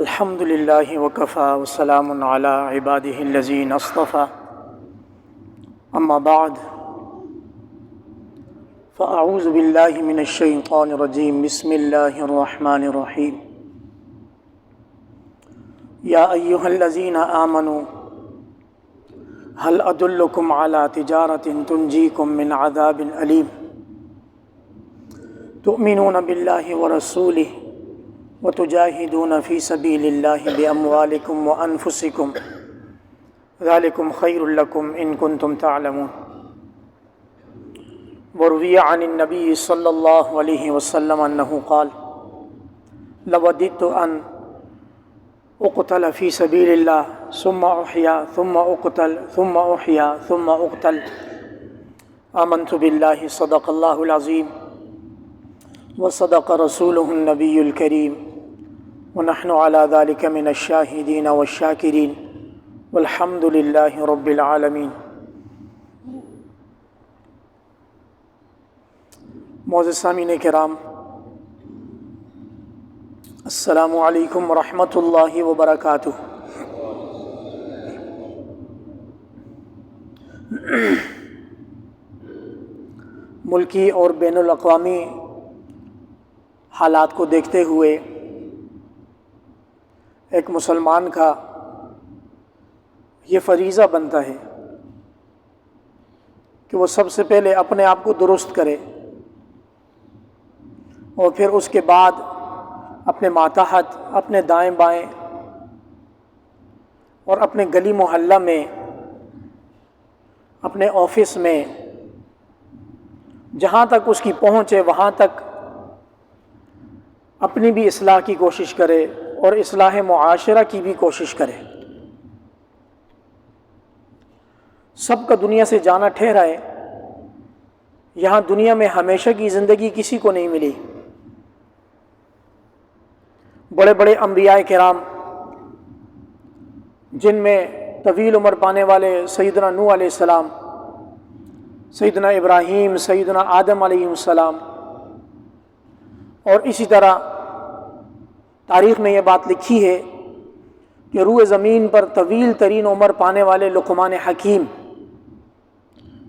الحمد للہ وکفیٰ وسلام علی عبادہ الذین اصطفیٰ اما بعد فاعوذ باللہ من الشیطان الرجیم بسم اللہ الرحمن الرحیم یا ایہا الذین آمنوا هل ادلکم علی تجارۃ تنجیکم من عذاب علیم تؤمنون باللہ ورسولہ وتجاہدون فی سبیل اللہ باموالکم وانفسکم ذالکم خیر لکم ان کنتم تعلمون۔ وروی عن النبی صلی اللہ علیہ وسلم انہ قال لوددت ان اقتل فی سبیل اللہ ثم احیا ثم اقتل ثم احیا ثم اقتل آمنت باللہ صدق اللہ العظیم وصدق رسولہ النبی الکریم ونحن على ذلك من الشاہدین والشاکرین والحمد للہ رب العالمین۔ معزز سامعین کرام، السلام علیکم ورحمۃ اللہ وبرکاتہ۔ ملکی اور بین الاقوامی حالات کو دیکھتے ہوئے ایک مسلمان کا یہ فریضہ بنتا ہے کہ وہ سب سے پہلے اپنے آپ کو درست کرے اور پھر اس کے بعد اپنے ماتحت، اپنے دائیں بائیں اور اپنے گلی محلہ میں، اپنے آفس میں، جہاں تک اس کی پہنچ ہے وہاں تک اپنی بھی اصلاح کی کوشش کرے اور اصلاح معاشرہ کی بھی کوشش کرے۔ سب کا دنیا سے جانا ٹھہرا ہے، یہاں دنیا میں ہمیشہ کی زندگی کسی کو نہیں ملی۔ بڑے بڑے انبیاء کرام، جن میں طویل عمر پانے والے سیدنا نوح علیہ السلام، سیدنا ابراہیم، سیدنا آدم علیہ السلام، اور اسی طرح تاریخ میں یہ بات لکھی ہے کہ روئے زمین پر طویل ترین عمر پانے والے لقمان حکیم،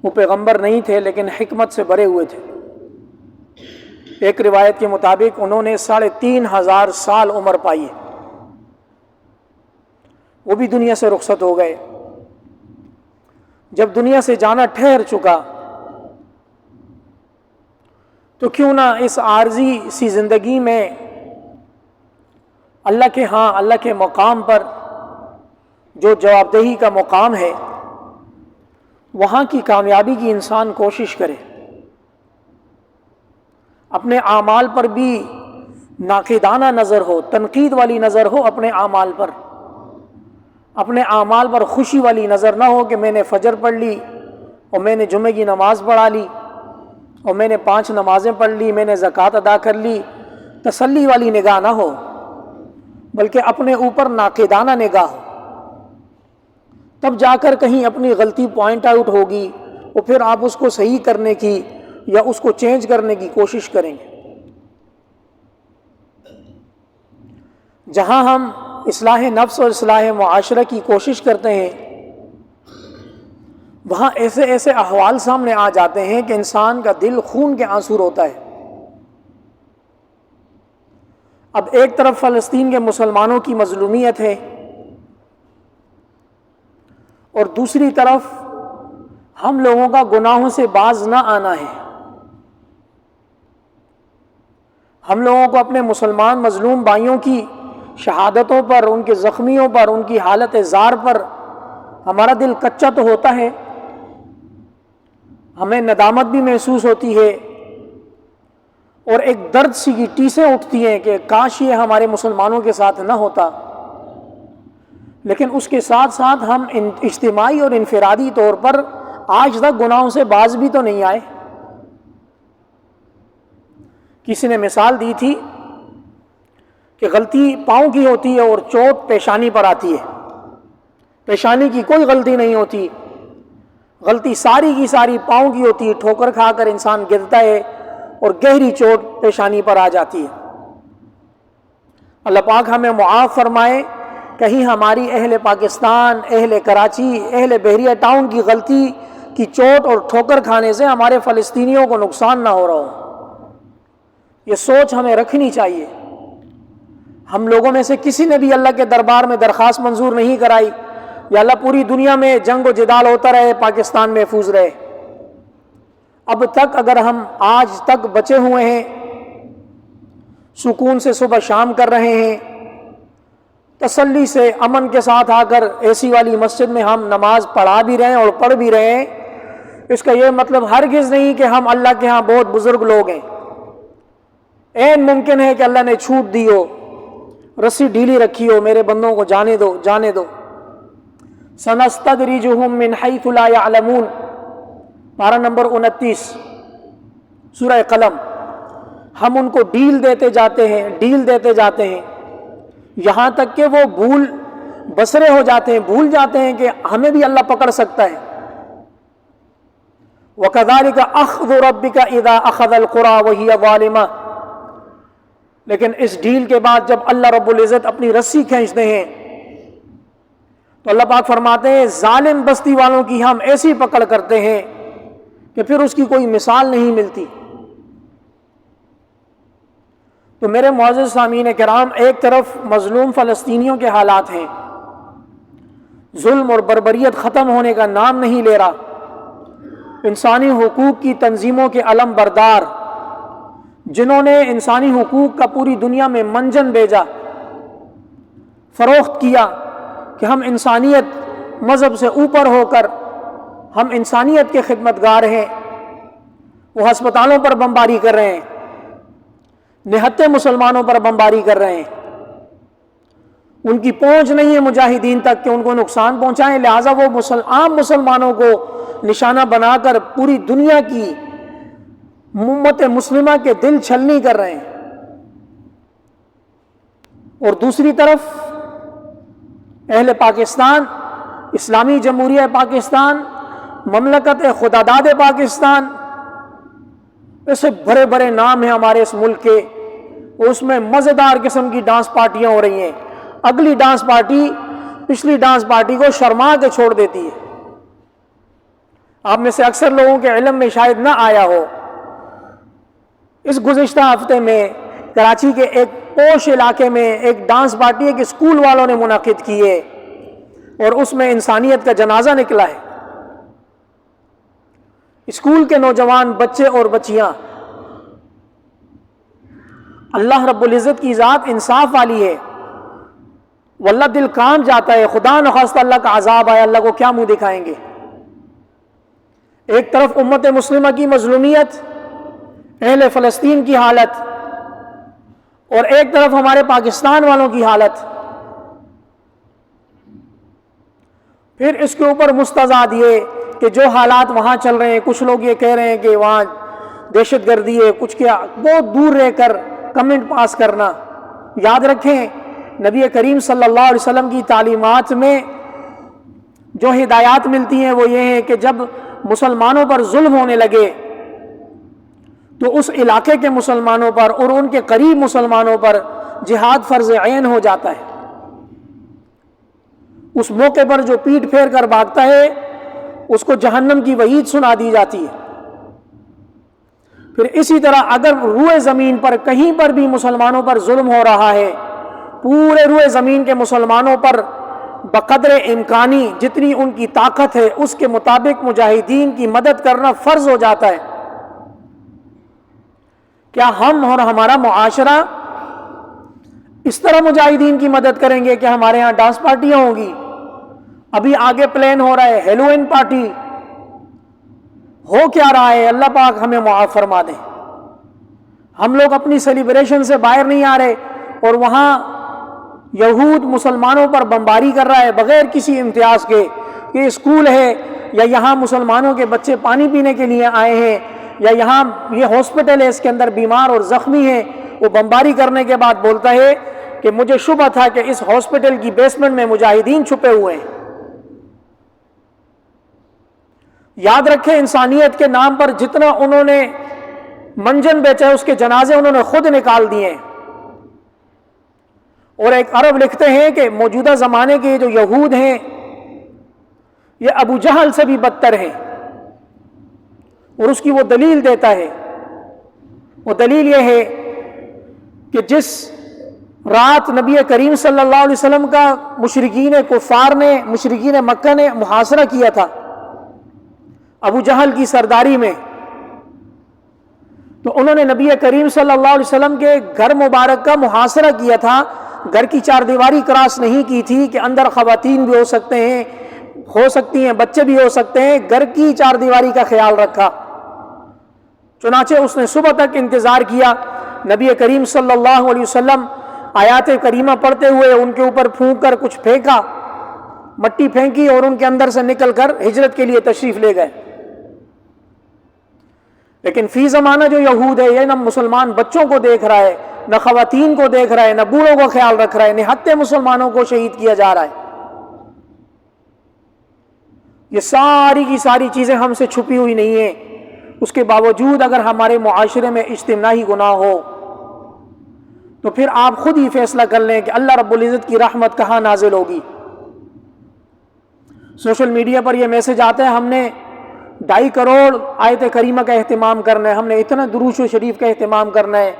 وہ پیغمبر نہیں تھے لیکن حکمت سے بھرے ہوئے تھے۔ ایک روایت کے مطابق انہوں نے 3500 سال عمر پائی ہے، وہ بھی دنیا سے رخصت ہو گئے۔ جب دنیا سے جانا ٹھہر چکا تو کیوں نہ اس عارضی سی زندگی میں اللہ کے ہاں، اللہ کے مقام پر جو جواب دہی کا مقام ہے، وہاں کی کامیابی کی انسان کوشش کرے۔ اپنے اعمال پر بھی ناقدانہ نظر ہو، تنقید والی نظر ہو اپنے اعمال پر، اپنے اعمال پر خوشی والی نظر نہ ہو کہ میں نے فجر پڑھ لی اور میں نے جمعے کی نماز پڑھا لی اور میں نے 5 نمازیں پڑھ لی، میں نے زکوٰۃ ادا کر لی۔ تسلی والی نگاہ نہ ہو، بلکہ اپنے اوپر ناقدانہ نگاہ ہو۔ تب جا کر کہیں اپنی غلطی پوائنٹ آؤٹ ہوگی اور پھر آپ اس کو صحیح کرنے کی یا اس کو چینج کرنے کی کوشش کریں گے۔ جہاں ہم اصلاح نفس اور اصلاح معاشرہ کی کوشش کرتے ہیں، وہاں ایسے ایسے احوال سامنے آ جاتے ہیں کہ انسان کا دل خون کے آنسو روتا ہے۔ اب ایک طرف فلسطین کے مسلمانوں کی مظلومیت ہے اور دوسری طرف ہم لوگوں کا گناہوں سے باز نہ آنا ہے۔ ہم لوگوں کو اپنے مسلمان مظلوم بھائیوں کی شہادتوں پر، ان کے زخمیوں پر، ان کی حالت زار پر ہمارا دل کچا تو ہوتا ہے، ہمیں ندامت بھی محسوس ہوتی ہے اور ایک درد سی کی ٹیسیں اٹھتی ہیں کہ کاش یہ ہمارے مسلمانوں کے ساتھ نہ ہوتا۔ لیکن اس کے ساتھ ساتھ ہم اجتماعی اور انفرادی طور پر آج تک گناہوں سے باز بھی تو نہیں آئے۔ کسی نے مثال دی تھی کہ غلطی پاؤں کی ہوتی ہے اور چوٹ پیشانی پر آتی ہے، پیشانی کی کوئی غلطی نہیں ہوتی، غلطی ساری کی ساری پاؤں کی ہوتی ہے، ٹھوکر کھا کر انسان گرتا ہے اور گہری چوٹ پیشانی پر آ جاتی ہے۔ اللہ پاک ہمیں معاف فرمائے، کہیں ہماری اہل پاکستان، اہل کراچی، اہل بحریہ ٹاؤن کی غلطی کی چوٹ اور ٹھوکر کھانے سے ہمارے فلسطینیوں کو نقصان نہ ہو رہا ہو۔ یہ سوچ ہمیں رکھنی چاہیے۔ ہم لوگوں میں سے کسی نے بھی اللہ کے دربار میں درخواست منظور نہیں کرائی یا اللہ پوری دنیا میں جنگ و جدال ہوتا رہے، پاکستان محفوظ رہے۔ اب تک اگر ہم آج تک بچے ہوئے ہیں، سکون سے صبح شام کر رہے ہیں، تسلی سے امن کے ساتھ آ کر اے سی والی مسجد میں ہم نماز پڑھا بھی رہے ہیں اور پڑھ بھی رہے ہیں، اس کا یہ مطلب ہرگز نہیں کہ ہم اللہ کے ہاں بہت بزرگ لوگ ہیں۔ عین ممکن ہے کہ اللہ نے چھوٹ دی ہو، رسی ڈھیلی رکھی ہو، میرے بندوں کو جانے دو جانے دو۔ سنستدرجہم من حیث لا یعلمون، پارہ نمبر 29 سورہ قلم۔ ہم ان کو ڈیل دیتے جاتے ہیں یہاں تک کہ وہ بھول بسرے ہو جاتے ہیں، بھول جاتے ہیں کہ ہمیں بھی اللہ پکڑ سکتا ہے۔ وَكَذَلِكَ أَخْذُ رَبِّكَ إِذَا أَخَذَ الْقُرَىٰ وَهِيَ ظَالِمَةٌ، لیکن اس ڈیل کے بعد جب اللہ رب العزت اپنی رسی کھینچتے ہیں تو اللہ پاک فرماتے ہیں ظالم بستی والوں کی ہم ایسی پکڑ کرتے ہیں کہ پھر اس کی کوئی مثال نہیں ملتی۔ تو میرے معزز سامعین کرام، ایک طرف مظلوم فلسطینیوں کے حالات ہیں، ظلم اور بربریت ختم ہونے کا نام نہیں لے رہا، انسانی حقوق کی تنظیموں کے علم بردار جنہوں نے انسانی حقوق کا پوری دنیا میں منجن بھیجا، فروخت کیا کہ ہم انسانیت مذہب سے اوپر ہو کر ہم انسانیت کے خدمتگار ہیں، وہ ہسپتالوں پر بمباری کر رہے ہیں، نہتے مسلمانوں پر بمباری کر رہے ہیں، ان کی پہنچ نہیں ہے مجاہدین تک کہ ان کو نقصان پہنچائیں، لہٰذا وہ عام مسلمانوں کو نشانہ بنا کر پوری دنیا کی امت مسلمہ کے دل چھلنی کر رہے ہیں۔ اور دوسری طرف اہل پاکستان، اسلامی جمہوریہ پاکستان، مملکت خداداد پاکستان، ایسے بڑے بڑے نام ہیں ہمارے اس ملک کے، اس میں مزیدار قسم کی ڈانس پارٹیاں ہو رہی ہیں، اگلی ڈانس پارٹی پچھلی ڈانس پارٹی کو شرما کے چھوڑ دیتی ہے۔ آپ میں سے اکثر لوگوں کے علم میں شاید نہ آیا ہو، اس گزشتہ ہفتے میں کراچی کے ایک پوش علاقے میں ایک ڈانس پارٹی ایک اسکول والوں نے منعقد کی ہے اور اس میں انسانیت کا جنازہ نکلا ہے۔ اسکول کے نوجوان بچے اور بچیاں، اللہ رب العزت کی ذات انصاف والی ہے، واللہ دل کام جاتا ہے، خدا نخواستہ اللہ کا عذاب آئے، اللہ کو کیا منہ دکھائیں گے۔ ایک طرف امت مسلمہ کی مظلومیت، اہل فلسطین کی حالت، اور ایک طرف ہمارے پاکستان والوں کی حالت، پھر اس کے اوپر مستضاد یہ کہ جو حالات وہاں چل رہے ہیں، کچھ لوگ یہ کہہ رہے ہیں کہ وہاں دہشت گردی ہے، کچھ کیا، بہت دور رہ کر کمنٹ پاس کرنا۔ یاد رکھیں نبی کریم صلی اللہ علیہ وسلم کی تعلیمات میں جو ہدایات ملتی ہیں وہ یہ ہے کہ جب مسلمانوں پر ظلم ہونے لگے تو اس علاقے کے مسلمانوں پر اور ان کے قریب مسلمانوں پر جہاد فرض عین ہو جاتا ہے۔ اس موقع پر جو پیٹ پھیر کر بھاگتا ہے اس کو جہنم کی وعید سنا دی جاتی ہے۔ پھر اسی طرح اگر روئے زمین پر کہیں پر بھی مسلمانوں پر ظلم ہو رہا ہے، پورے روئے زمین کے مسلمانوں پر بقدر امکانی جتنی ان کی طاقت ہے اس کے مطابق مجاہدین کی مدد کرنا فرض ہو جاتا ہے۔ کیا ہم اور ہمارا معاشرہ اس طرح مجاہدین کی مدد کریں گے کہ ہمارے ہاں ڈانس پارٹیاں ہوں گی؟ ابھی آگے پلان ہو رہا ہے ہیلوئن پارٹی، ہو کیا رہا ہے؟ اللہ پاک ہمیں معاف فرما دے۔ ہم لوگ اپنی سیلیبریشن سے باہر نہیں آ رہے اور وہاں یہود مسلمانوں پر بمباری کر رہا ہے بغیر کسی امتیاز کے، کہ اسکول ہے یا یہاں مسلمانوں کے بچے پانی پینے کے لیے آئے ہیں یا یہاں یہ ہاسپٹل ہے اس کے اندر بیمار اور زخمی ہیں، وہ بمباری کرنے کے بعد بولتا ہے کہ مجھے شبہ تھا کہ اس ہاسپٹل کی بیسمنٹ میں مجاہدین چھپے ہوئے ہیں۔ یاد رکھیں انسانیت کے نام پر جتنا انہوں نے منجن بیچا ہے اس کے جنازے انہوں نے خود نکال دیے ہیں۔ اور ایک عرب لکھتے ہیں کہ موجودہ زمانے کے جو یہود ہیں یہ ابو جہل سے بھی بدتر ہیں، اور اس کی وہ دلیل دیتا ہے۔ وہ دلیل یہ ہے کہ جس رات نبی کریم صلی اللہ علیہ وسلم کا مشرکین کفار نے، مشرکین مکہ نے محاصرہ کیا تھا ابو جہل کی سرداری میں، تو انہوں نے نبی کریم صلی اللہ علیہ وسلم کے گھر مبارک کا محاصرہ کیا تھا۔ گھر کی چار دیواری کراس نہیں کی تھی کہ اندر خواتین بھی ہو سکتی ہیں، بچے بھی ہو سکتے ہیں، گھر کی چار دیواری کا خیال رکھا۔ چنانچہ اس نے صبح تک انتظار کیا، نبی کریم صلی اللہ علیہ وسلم آیات کریمہ پڑھتے ہوئے ان کے اوپر پھونک کر کچھ پھینکا، مٹی پھینکی اور ان کے اندر سے نکل کر ہجرت کے لیے تشریف لے گئے۔ لیکن فی زمانہ جو یہود ہے یہ نہ مسلمان بچوں کو دیکھ رہا ہے، نہ خواتین کو دیکھ رہا ہے، نہ بوڑھوں کو خیال رکھ رہا ہے، نہتے مسلمانوں کو شہید کیا جا رہا ہے۔ یہ ساری کی ساری چیزیں ہم سے چھپی ہوئی نہیں ہیں، اس کے باوجود اگر ہمارے معاشرے میں اجتماعی گناہ ہو تو پھر آپ خود ہی فیصلہ کر لیں کہ اللہ رب العزت کی رحمت کہاں نازل ہوگی۔ سوشل میڈیا پر یہ میسج آتا ہے ہم نے 2.5 کروڑ آیت کریمہ کا اہتمام کرنا ہے، ہم نے اتنا درود و شریف کا اہتمام کرنا ہے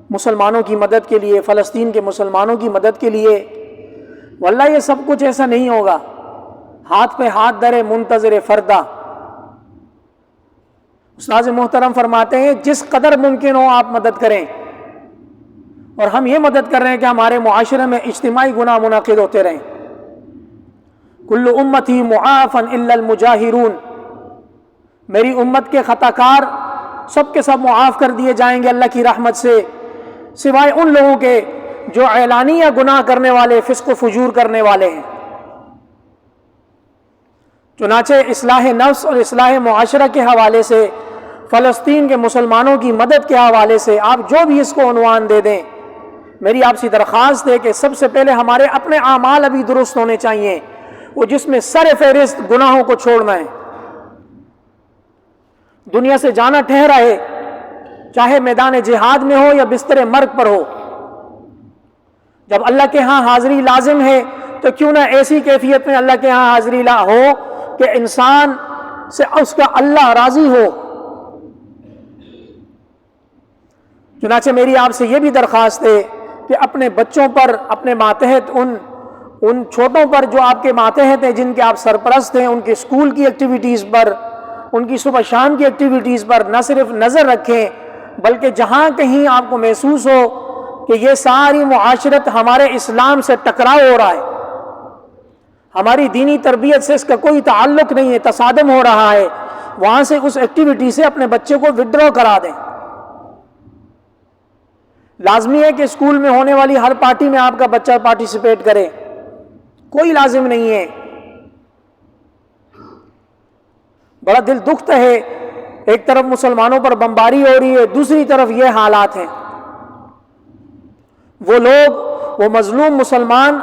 مسلمانوں کی مدد کے لیے، فلسطین کے مسلمانوں کی مدد کے لیے۔ واللہ یہ سب کچھ ایسا نہیں ہوگا، ہاتھ پہ ہاتھ درے منتظر فردہ۔ استاذ محترم فرماتے ہیں جس قدر ممکن ہو آپ مدد کریں، اور ہم یہ مدد کر رہے ہیں کہ ہمارے معاشرے میں اجتماعی گناہ منعقد ہوتے رہیں۔ کل امتی معافا الا المجاہرون، میری امت کے خطا کار سب کے سب معاف کر دیے جائیں گے اللہ کی رحمت سے، سوائے ان لوگوں کے جو اعلانیہ گناہ کرنے والے، فسق و فجور کرنے والے ہیں۔ چنانچہ اصلاح نفس اور اصلاح معاشرہ کے حوالے سے، فلسطین کے مسلمانوں کی مدد کے حوالے سے آپ جو بھی اس کو عنوان دے دیں، میری آپ سے درخواست ہے کہ سب سے پہلے ہمارے اپنے اعمال ابھی درست ہونے چاہیے، وہ جس میں سر فہرست گناہوں کو چھوڑنا ہے۔ دنیا سے جانا ٹھہرا ہے، چاہے میدان جہاد میں ہو یا بستر مرگ پر ہو۔ جب اللہ کے ہاں حاضری لازم ہے تو کیوں نہ ایسی کیفیت میں اللہ کے ہاں حاضری ہو کہ انسان سے اس کا اللہ راضی ہو۔ چنانچہ میری آپ سے یہ بھی درخواست ہے کہ اپنے بچوں پر، اپنے ماتحت ان چھوٹوں پر جو آپ کے ماتحت ہیں، جن کے آپ سرپرست ہیں، ان کے اسکول کی ایکٹیویٹیز پر، ان کی صبح شام کی ایکٹیویٹیز پر نہ صرف نظر رکھیں، بلکہ جہاں کہیں آپ کو محسوس ہو کہ یہ ساری معاشرت ہمارے اسلام سے ٹکراؤ ہو رہا ہے، ہماری دینی تربیت سے اس کا کوئی تعلق نہیں ہے، تصادم ہو رہا ہے، وہاں سے اس ایکٹیویٹی سے اپنے بچے کو وڈرا کرا دیں۔ لازمی ہے کہ اسکول میں ہونے والی ہر پارٹی میں آپ کا بچہ پارٹیسپیٹ کرے، کوئی لازم نہیں ہے۔ بڑا دل دکھتا ہے، ایک طرف مسلمانوں پر بمباری ہو رہی ہے، دوسری طرف یہ حالات ہیں۔ وہ لوگ، وہ مظلوم مسلمان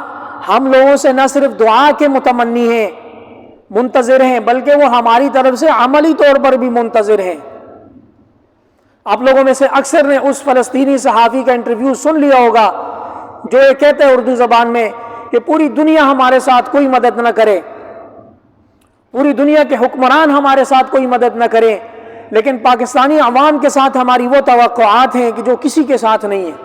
ہم لوگوں سے نہ صرف دعا کے متمنی ہیں، منتظر ہیں، بلکہ وہ ہماری طرف سے عملی طور پر بھی منتظر ہیں۔ آپ لوگوں میں سے اکثر نے اس فلسطینی صحافی کا انٹرویو سن لیا ہوگا جو یہ کہتے ہیں اردو زبان میں کہ پوری دنیا ہمارے ساتھ کوئی مدد نہ کرے، پوری دنیا کے حکمران ہمارے ساتھ کوئی مدد نہ کریں، لیکن پاکستانی عوام کے ساتھ ہماری وہ توقعات ہیں کہ جو کسی کے ساتھ نہیں ہیں۔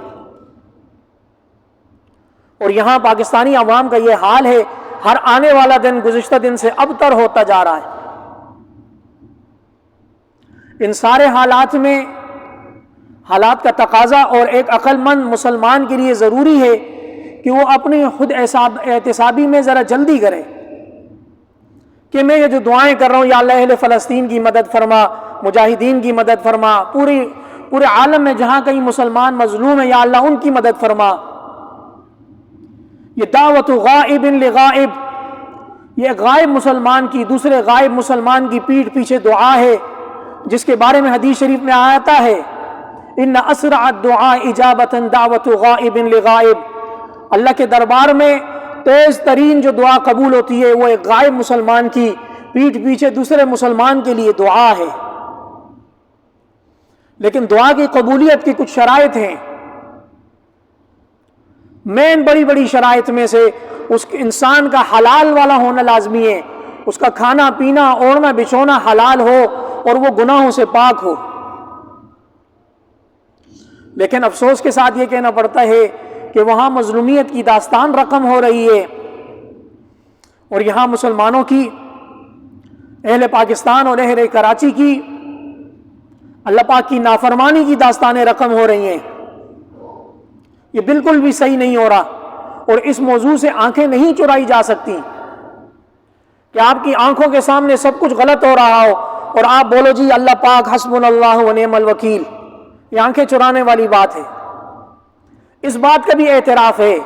اور یہاں پاکستانی عوام کا یہ حال ہے، ہر آنے والا دن گزشتہ دن سے ابتر ہوتا جا رہا ہے۔ ان سارے حالات میں، حالات کا تقاضا اور ایک عقل مند مسلمان کے لیے ضروری ہے کہ وہ اپنی خود احتسابی میں ذرا جلدی کرے کہ میں یہ جو دعائیں کر رہا ہوں، یا اللہ اہل فلسطین کی مدد فرما، مجاہدین کی مدد فرما، پورے عالم میں جہاں کہیں مسلمان مظلوم ہیں یا اللہ ان کی مدد فرما۔ یہ دعوت غائب لغائب، یہ غائب مسلمان کی دوسرے غائب مسلمان کی پیٹھ پیچھے دعا ہے، جس کے بارے میں حدیث شریف میں آتا ہے ان اسرع الدعاء اجابۃ دعوت غائب لغائب، اللہ کے دربار میں تیز ترین جو دعا قبول ہوتی ہے وہ ایک غائب مسلمان کی پیٹھ پیچھے دوسرے مسلمان کے لیے دعا ہے۔ لیکن دعا کی قبولیت کی کچھ شرائط ہیں۔ مین بڑی بڑی شرائط میں سے اس انسان کا حلال والا ہونا لازمی ہے، اس کا کھانا پینا اوڑھنا بچھونا حلال ہو اور وہ گناہوں سے پاک ہو۔ لیکن افسوس کے ساتھ یہ کہنا پڑتا ہے کہ وہاں مظلومیت کی داستان رقم ہو رہی ہے، اور یہاں مسلمانوں کی، اہل پاکستان اور اہل کراچی کی اللہ پاک کی نافرمانی کی داستانیں رقم ہو رہی ہیں۔ یہ بالکل بھی صحیح نہیں ہو رہا، اور اس موضوع سے آنکھیں نہیں چرائی جا سکتی کہ آپ کی آنکھوں کے سامنے سب کچھ غلط ہو رہا ہو اور آپ بولو جی اللہ پاک حسبنا اللہ و نعم الوکیل۔ یہ آنکھیں چرانے والی بات ہے۔ اس بات کا بھی اعتراف ہے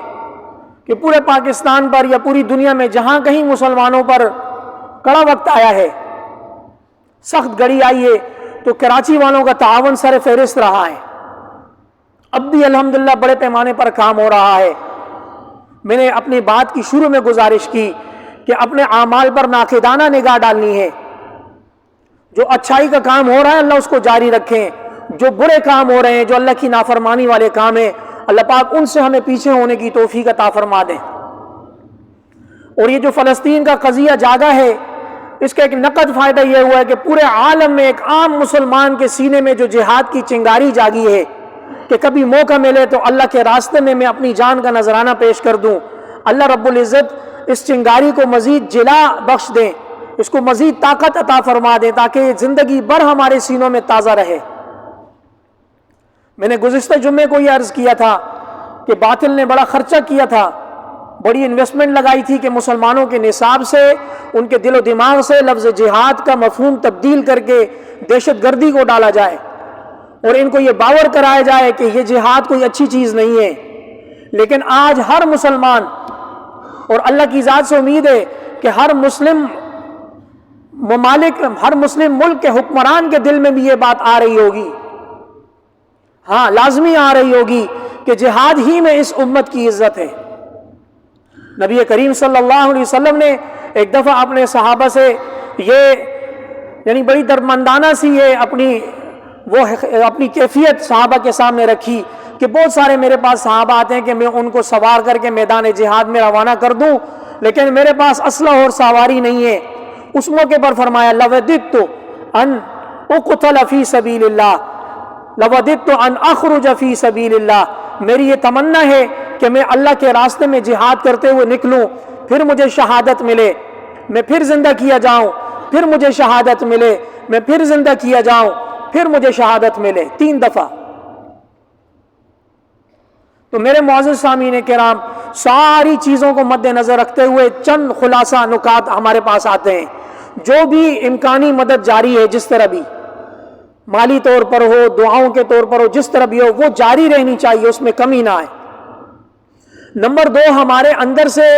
کہ پورے پاکستان پر یا پوری دنیا میں جہاں کہیں مسلمانوں پر کڑا وقت آیا ہے، سخت گھڑی آئی ہے، تو کراچی والوں کا تعاون سر فہرست رہا ہے۔ اب بھی الحمدللہ بڑے پیمانے پر کام ہو رہا ہے۔ میں نے اپنی بات کی شروع میں گزارش کی کہ اپنے اعمال پر ناقدانہ نگاہ ڈالنی ہے۔ جو اچھائی کا کام ہو رہا ہے اللہ اس کو جاری رکھیں، جو برے کام ہو رہے ہیں، جو اللہ کی نافرمانی والے کام ہیں، اللہ پاک ان سے ہمیں پیچھے ہونے کی توفیق عطا فرما دیں۔ اور یہ جو فلسطین کا قضیہ جاگا ہے، اس کا ایک نقد فائدہ یہ ہوا ہے کہ پورے عالم میں ایک عام مسلمان کے سینے میں جو جہاد کی چنگاری جاگی ہے کہ کبھی موقع ملے تو اللہ کے راستے میں اپنی جان کا نذرانہ پیش کر دوں، اللہ رب العزت اس چنگاری کو مزید جلا بخش دیں، اس کو مزید طاقت عطا فرما دیں تاکہ زندگی بھر ہمارے سینوں میں تازہ رہے۔ میں نے گزشتہ جمعے کو یہ عرض کیا تھا کہ باطل نے بڑا خرچہ کیا تھا، بڑی انویسٹمنٹ لگائی تھی کہ مسلمانوں کے نصاب سے، ان کے دل و دماغ سے لفظ جہاد کا مفہوم تبدیل کر کے دہشت گردی کو ڈالا جائے، اور ان کو یہ باور کرایا جائے کہ یہ جہاد کوئی اچھی چیز نہیں ہے۔ لیکن آج ہر مسلمان، اور اللہ کی ذات سے امید ہے کہ ہر مسلم ممالک، ہر مسلم ملک کے حکمران کے دل میں بھی یہ بات آ رہی ہوگی، ہاں لازمی آ رہی ہوگی کہ جہاد ہی میں اس امت کی عزت ہے۔ نبی کریم صلی اللہ علیہ وسلم نے ایک دفعہ اپنے صحابہ سے یہ بڑی درمندانہ سی یہ اپنی کیفیت صحابہ کے سامنے رکھی کہ بہت سارے میرے پاس صحابہ آتے ہیں کہ میں ان کو سوار کر کے میدان جہاد میں روانہ کر دوں، لیکن میرے پاس اسلحہ اور سواری نہیں ہے۔ اس موقع پر فرمایا لوددت ان اقتل فی سبیل اللہ، لوددت ان اخرج فی سبیل اللہ، میری یہ تمنا ہے کہ میں اللہ کے راستے میں جہاد کرتے ہوئے نکلوں، پھر مجھے شہادت ملے، میں پھر زندہ کیا جاؤں، پھر مجھے شہادت ملے، میں پھر زندہ کیا جاؤں، پھر مجھے شہادت ملے، 3 دفعہ۔ تو میرے معزز سامعین کرام، ساری چیزوں کو مد نظر رکھتے ہوئے چند خلاصہ نکات ہمارے پاس آتے ہیں۔ جو بھی امکانی مدد جاری ہے، جس طرح بھی مالی طور پر ہو، دعاؤں کے طور پر ہو، جس طرح بھی ہو، وہ جاری رہنی چاہیے، اس میں کمی نہ آئے۔ نمبر 2، ہمارے اندر سے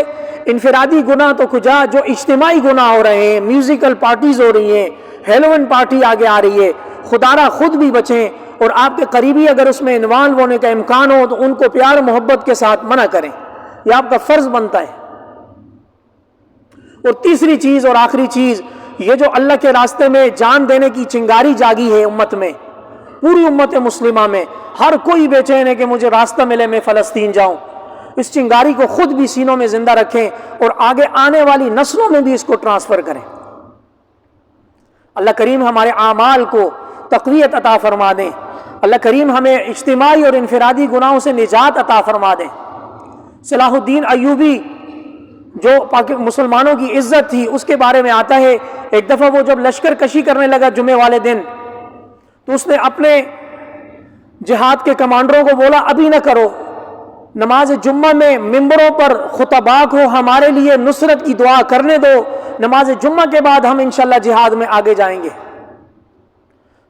انفرادی گناہ تو کجا، جو اجتماعی گناہ ہو رہے ہیں، میوزیکل پارٹیز ہو رہی ہیں، ہیلوئن پارٹی آگے آ رہی ہے، خدا را خود بھی بچیں، اور آپ کے قریبی اگر اس میں انوالو ہونے کا امکان ہو تو ان کو پیار محبت کے ساتھ منع کریں، یہ آپ کا فرض بنتا ہے۔ اور تیسری چیز اور آخری چیز، یہ جو اللہ کے راستے میں جان دینے کی چنگاری جاگی ہے امت میں، پوری امت مسلمہ میں، ہر کوئی بے چین ہے کہ مجھے راستہ ملے میں فلسطین جاؤں۔ اس چنگاری کو خود بھی سینوں میں زندہ رکھیں اور آگے آنے والی نسلوں میں بھی اس کو ٹرانسفر کریں۔ اللہ کریم ہمارے اعمال کو تقویت عطا فرما دیں، اللہ کریم ہمیں اجتماعی اور انفرادی گناہوں سے نجات عطا فرما دیں۔ صلاح الدین ایوبی جو مسلمانوں کی عزت تھی، اس کے بارے میں آتا ہے ایک دفعہ وہ جب لشکر کشی کرنے لگا جمعے والے دن، تو اس نے اپنے جہاد کے کمانڈروں کو بولا ابھی نہ کرو، نماز جمعہ میں ممبروں پر خطباء کو ہمارے لیے نصرت کی دعا کرنے دو، نماز جمعہ کے بعد ہم انشاءاللہ جہاد میں آگے جائیں گے۔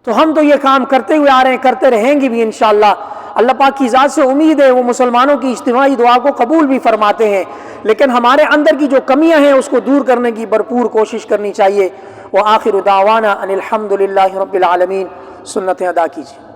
تو ہم تو یہ کام کرتے ہوئے آ رہے ہیں، کرتے رہیں گے بھی انشاءاللہ۔ اللہ پاک کی ذات سے امید ہے وہ مسلمانوں کی اجتماعی دعا کو قبول بھی فرماتے ہیں، لیکن ہمارے اندر کی جو کمیاں ہیں اس کو دور کرنے کی بھرپور کوشش کرنی چاہیے۔ وآخر دعوانا ان الحمد للہ رب العالمین۔ سنتیں ادا کیجیے۔